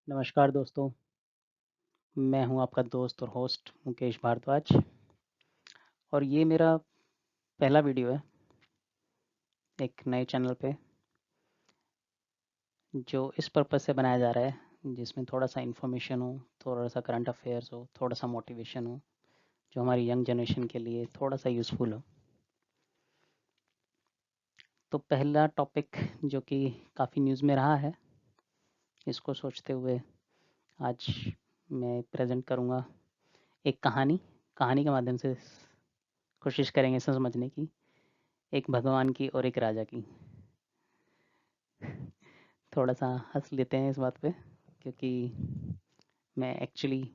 नमस्कार दोस्तों, मैं हूं आपका दोस्त और होस्ट मुकेश भारद्वाज और ये मेरा पहला वीडियो है एक नए चैनल पे जो इस पर्पज़ से बनाया जा रहा है जिसमें थोड़ा सा इन्फॉर्मेशन हो, थोड़ा सा करंट अफेयर्स हो, थोड़ा सा मोटिवेशन हो जो हमारी यंग जनरेशन के लिए थोड़ा सा यूज़फुल हो। तो पहला टॉपिक जो कि काफ़ी न्यूज़ में रहा है, इसको सोचते हुए आज मैं प्रेजेंट करूँगा एक कहानी के माध्यम से कोशिश करेंगे समझने की, एक भगवान की और एक राजा की। थोड़ा सा हंस लेते हैं इस बात पे क्योंकि मैं एक्चुअली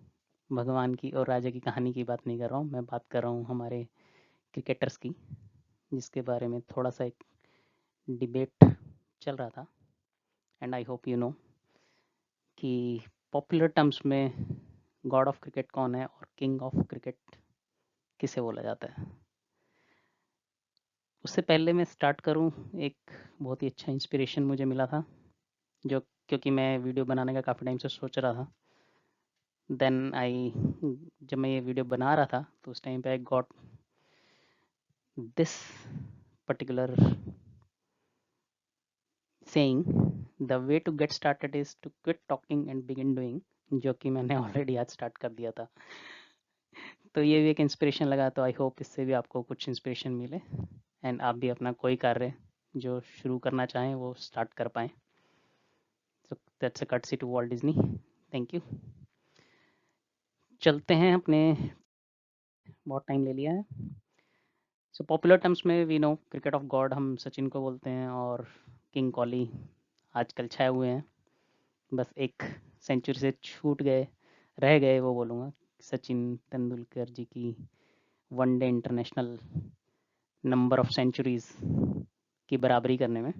भगवान की और राजा की कहानी की बात नहीं कर रहा हूँ, मैं बात कर रहा हूँ हमारे क्रिकेटर्स की, जिसके बारे में थोड़ा सा एक डिबेट चल रहा था। And I hope you know कि पॉपुलर टर्म्स में गॉड ऑफ क्रिकेट कौन है और किंग ऑफ क्रिकेट किसे बोला जाता है। उससे पहले मैं स्टार्ट करूँ, एक बहुत ही अच्छा इंस्पिरेशन मुझे मिला था जो क्योंकि मैं वीडियो बनाने का काफ़ी टाइम से सोच रहा था। देन आई जब मैं ये वीडियो बना रहा था तो उस टाइम पे I got this particular saying, the way to get started is to quit talking and begin doing, जो कि मैंने ऑलरेडी आज स्टार्ट कर दिया था। तो ये भी एक इंस्पिरेशन लगा, तो आई होप इससे भी आपको कुछ इंस्पिरेशन मिले एंड आप भी अपना कोई कार्य जो शुरू करना चाहें वो स्टार्ट कर पाएँ। So that's a courtesy to Walt Disney. Thank you. चलते हैं अपने, बहुत टाइम ले लिया है। सो पॉपुलर टर्म्स में we know cricket of god हम सचिन को बोलते हैं और किंग कोहली आजकल छाए हुए हैं। बस एक सेंचुरी से छूट गए, रह गए वो बोलूँगा, सचिन तेंदुलकर जी की one day international number of centuries की बराबरी करने में।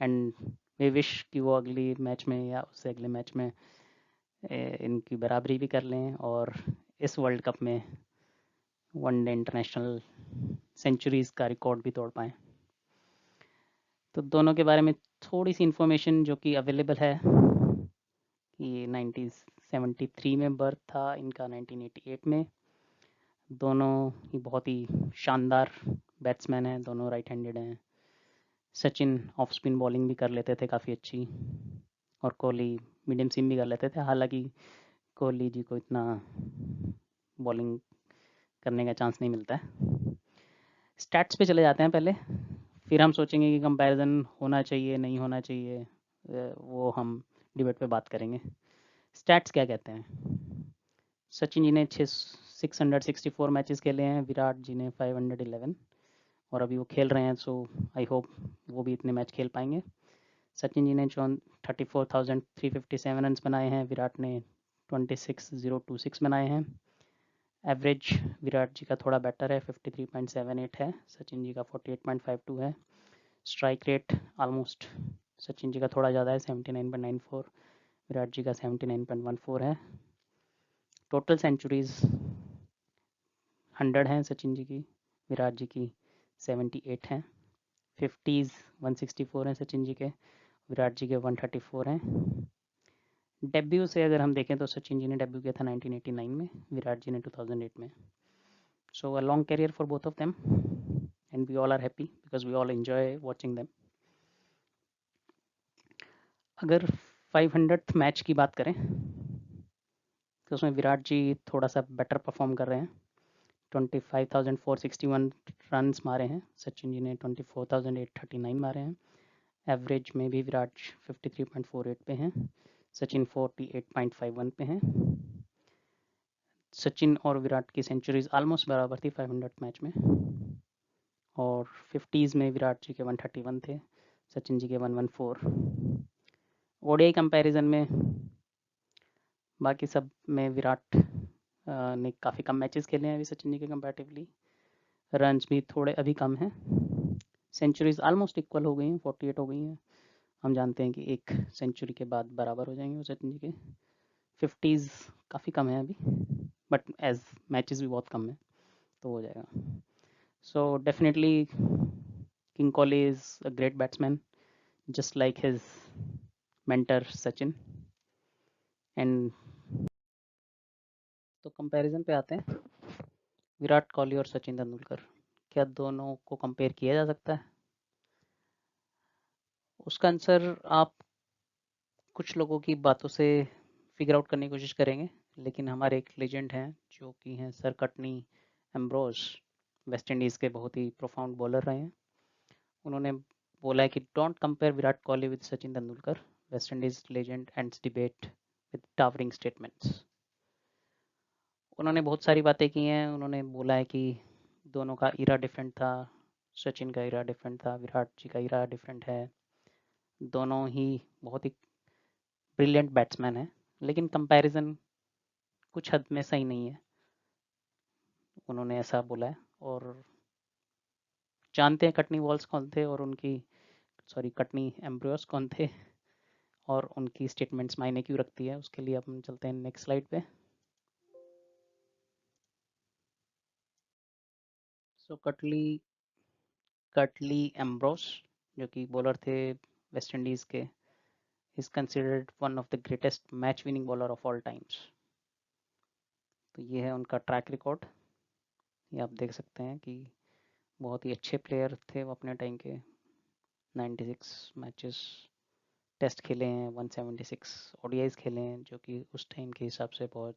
एंड वे विश कि वो अगली मैच में या उससे अगले मैच में इनकी बराबरी भी कर लें और इस वर्ल्ड कप में वनडे इंटरनेशनल सेंचुरीज़ का रिकॉर्ड भी तोड़ पाएँ। तो दोनों के बारे में थोड़ी सी इन्फॉर्मेशन जो कि अवेलेबल है कि 1973 में बर्थ था इनका, 1988 में। दोनों ही बहुत ही शानदार बैट्समैन हैं, दोनों राइट हैंडेड हैं। सचिन ऑफ स्पिन बॉलिंग भी कर लेते थे काफ़ी अच्छी, और कोहली मीडियम सीम भी कर लेते थे। हालांकि कोहली जी को इतना बॉलिंग करने का चांस नहीं मिलता है। स्टैट्स पे चले जाते हैं पहले, फिर हम सोचेंगे कि कंपैरिजन होना चाहिए नहीं होना चाहिए, वो हम डिबेट पे बात करेंगे। स्टैट्स क्या कहते हैं? सचिन जी ने 664 मैचेस खेले हैं, विराट जी ने 511, और अभी वो खेल रहे हैं, सो आई होप वो भी इतने मैच खेल पाएंगे। सचिन जी ने 34,357 रन बनाए हैं, विराट ने 26,026 बनाए हैं। एवरेज विराट जी का थोड़ा बेटर है, 53.78 है, सचिन जी का 48.52 है। Strike rate almost Sachin ji का थोड़ा ज़्यादा है, 79.94, विराट जी का 79.14 है। टोटल सेंचुरीज़ 100 हैं सचिन जी की, विराट जी की 78 हैं। 50s 164 हैं सचिन जी के, विराट जी के 134 हैं। डेब्यू से अगर हम देखें तो सचिन जी ने डेब्यू किया था 1989 में, विराट जी ने 2008 में। So a long career for both of them and we all are happy because we all enjoy watching them. अगर 500th मैच की बात करें तो उसमें विराट जी थोड़ा सा बेटर परफॉर्म कर रहे हैं, 25,461 रन्स मारे हैं। सचिन जी ने 24,839 मारे हैं। एवरेज में भी विराट 53.48 पे हैं, सचिन 48.51 पे हैं। सचिन और विराट की सेंचुरीज ऑलमोस्ट बराबर थी 500 मैच में, और 50s में विराट जी के 131 थे, सचिन जी के 114। ओडीआई कंपैरिजन में बाकी सब में विराट ने काफ़ी कम मैचेस खेले हैं अभी सचिन जी के कंपैरेटिवली। रन्स भी थोड़े अभी कम हैं। सेंचुरीज ऑलमोस्ट इक्वल हो गई हैं, 48 हो गई हैं। हम जानते हैं कि एक सेंचुरी के बाद बराबर हो जाएंगे वो सचिन जी के। 50s काफ़ी कम है अभी, बट एज मैचेस भी बहुत कम है तो हो जाएगा। So definitely king Kohli is a great batsman just like his mentor Sachin. And तो कंपैरिजन पे आते हैं। विराट कोहली और सचिन तेंदुलकर, क्या दोनों को कंपेयर किया जा सकता है? उसका आंसर आप कुछ लोगों की बातों से फिगर आउट करने की कोशिश करेंगे, लेकिन हमारे एक लेजेंड हैं जो कि हैं sir Katni Ambrose, West Indies के बहुत ही प्रोफाउंड बॉलर रहे हैं। उन्होंने बोला है कि don't compare Virat Kohli with Sachin Tendulkar, West Indies legend ends debate with towering statements. उन्होंने बहुत सारी बातें की हैं। उन्होंने बोला है कि दोनों का इरा डिफरेंट था, सचिन का इरा डिफरेंट था, विराट जी का इरा डिफरेंट है, दोनों ही बहुत ही ब्रिलियंट बैट्समैन हैं, लेकिन कंपैरिजन कुछ हद में सही नहीं है, उन्होंने ऐसा बोला है। और जानते हैं कटनी वॉल्स कौन थे और उनकी कटनी एम्ब्रियोस कौन थे और उनकी स्टेटमेंट्स मायने क्यों रखती है, उसके लिए हम चलते हैं नेक्स्ट स्लाइड पे। सो कटली एम्ब्रोस जो कि बॉलर थे वेस्ट इंडीज़ के, is considered one of the greatest match winning bowler of all times. तो ये है उनका ट्रैक रिकॉर्ड। ये आप देख सकते हैं कि बहुत ही अच्छे प्लेयर थे वो अपने टाइम के। 96 मैचेस टेस्ट खेले हैं, 176 ओडीआईज खेले हैं, जो कि उस टाइम के हिसाब से बहुत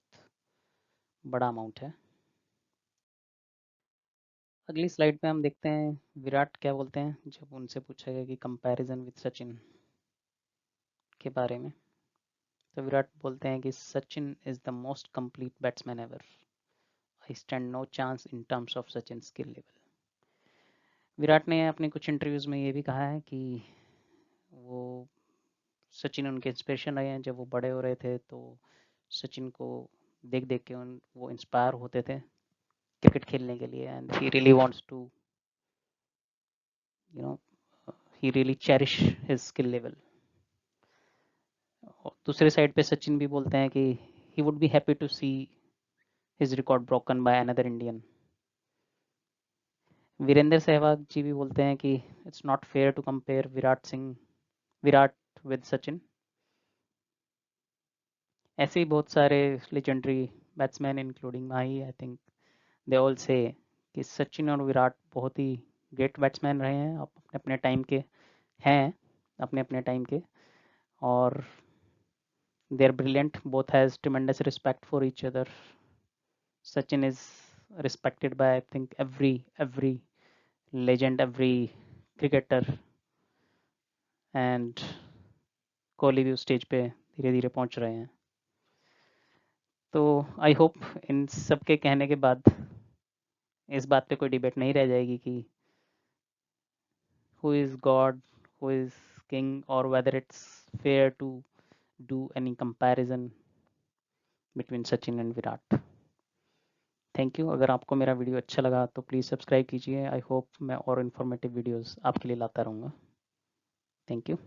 बड़ा अमाउंट है। अगली स्लाइड पे हम देखते हैं विराट क्या बोलते हैं जब उनसे पूछा गया कि कंपैरिजन विद सचिन के बारे में। तो विराट बोलते हैं कि Sachin is the most complete batsman ever, I stand no chance in terms of Sachin skill level. Virat ने अपने कुछ इंटरव्यूज़ में ये भी कहा है कि वो सचिन उनके इंस्पिरेशन रहे हैं। जब वो बड़े हो रहे थे तो सचिन को देख देख के वो इंस्पायर होते थे क्रिकेट खेलने के लिए, and he really wants to you know he really cherish his skill level. और दूसरे साइड पे सचिन भी बोलते हैं कि he would be happy to see his record broken by another Indian. Virender Sehwag ji भी बोलते हैं कि it's not fair to compare Virat with Sachin. ऐसे ही बहुत सारे legendary batsman including Mahi, I think they all say कि सचिन और विराट बहुत ही ग्रेट बैट्समैन रहे हैं, अपने अपने टाइम के हैं, अपने अपने टाइम के, और they are brilliant, both has tremendous respect for each other. Sachin is respected by I think every legend, every cricketer, and Kohli भी उस स्टेज पे धीरे धीरे पहुंच रहे हैं। तो आई होप इन सब के कहने के बाद इस बात पे कोई डिबेट नहीं रह जाएगी कि who is God, who is king, or whether it's fair to do any comparison between Sachin and Virat. Thank you. अगर आपको मेरा वीडियो अच्छा लगा तो प्लीज़ सब्सक्राइब कीजिए। आई होप मैं और इन्फॉर्मेटिव वीडियोस आपके लिए लाता रहूँगा। Thank you.